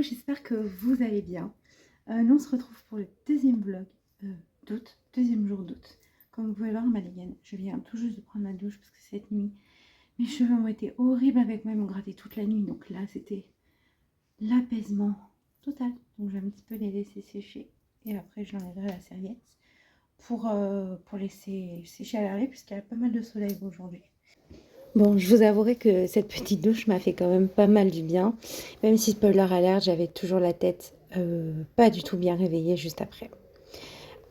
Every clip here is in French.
j'espère que vous allez bien. Nous on se retrouve pour le deuxième vlog d'août, deuxième jour d'août. Comme vous pouvez voir ma dégaine, je viens tout juste de prendre ma douche parce que cette nuit, mes cheveux ont été horribles avec moi, ils m'ont gratté toute la nuit. Donc là c'était l'apaisement total. Donc je vais un petit peu les laisser sécher et après je l'enlèverai la serviette pour laisser sécher à l'arrêt puisqu'il y a pas mal de soleil aujourd'hui. Bon, je vous avouerai que cette petite douche m'a fait quand même pas mal du bien. Même si spoiler alert, j'avais toujours la tête pas du tout bien réveillée juste après.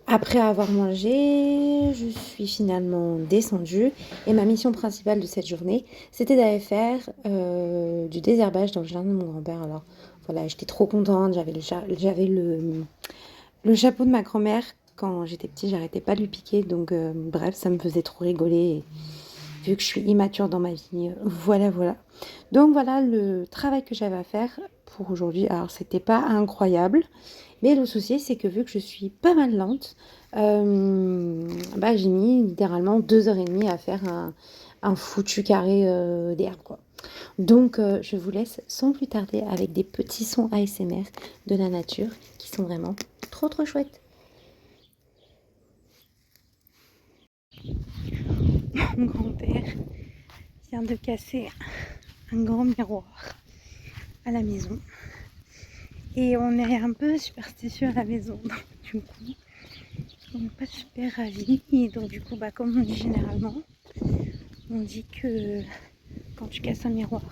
Après avoir mangé, je suis finalement descendue. Et ma mission principale de cette journée, c'était d'aller faire du désherbage dans le jardin de mon grand-père. Alors voilà, j'étais trop contente. J'avais le chapeau de ma grand-mère. Quand j'étais petite, j'arrêtais pas de lui piquer. Donc bref, ça me faisait trop rigoler. Vu que je suis immature dans ma vie, voilà. Donc voilà le travail que j'avais à faire pour aujourd'hui. Alors c'était pas incroyable, mais le souci c'est que vu que je suis pas mal lente, j'ai mis littéralement 2h30 à faire un foutu carré d'herbe quoi. Donc je vous laisse sans plus tarder avec des petits sons ASMR de la nature qui sont vraiment trop chouettes. Mon grand-père vient de casser un grand miroir à la maison et on est un peu superstitieux à la maison, donc du coup on n'est pas super ravis. Et donc du coup comme on dit généralement, on dit que quand tu casses un miroir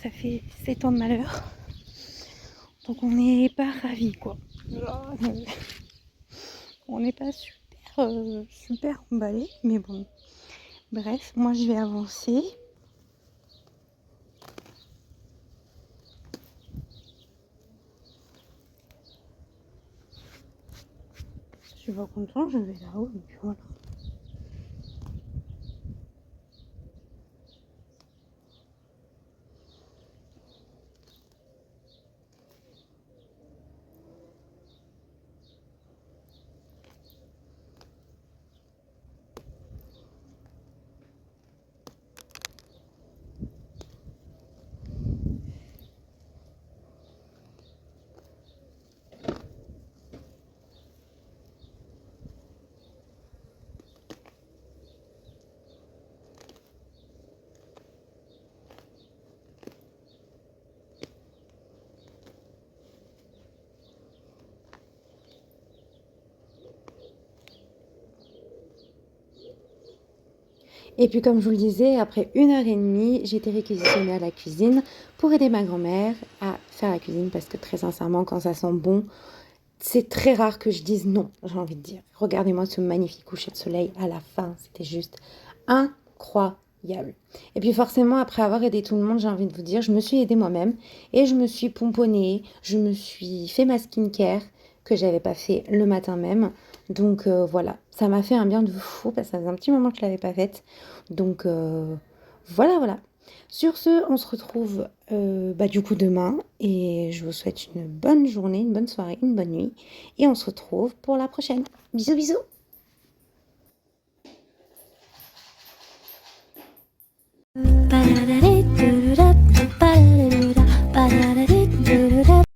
ça fait 7 ans de malheur, donc on n'est pas ravis quoi. On n'est pas super emballé, mais bon bref, moi je vais avancer. Je suis pas content, je vais là-haut, et puis voilà. Et puis comme je vous le disais, après 1h30, j'ai été réquisitionnée à la cuisine pour aider ma grand-mère à faire la cuisine parce que très sincèrement, quand ça sent bon, c'est très rare que je dise non, j'ai envie de dire. Regardez-moi ce magnifique coucher de soleil à la fin, c'était juste incroyable. Et puis forcément, après avoir aidé tout le monde, j'ai envie de vous dire, je me suis aidée moi-même et je me suis pomponnée, je me suis fait ma skincare que j'avais pas fait le matin même. Donc voilà, ça m'a fait un bien de fou parce que ça faisait un petit moment que je l'avais pas faite. Donc voilà. Sur ce, on se retrouve du coup demain et je vous souhaite une bonne journée, une bonne soirée, une bonne nuit et on se retrouve pour la prochaine. Bisous. Ba-da-da-da.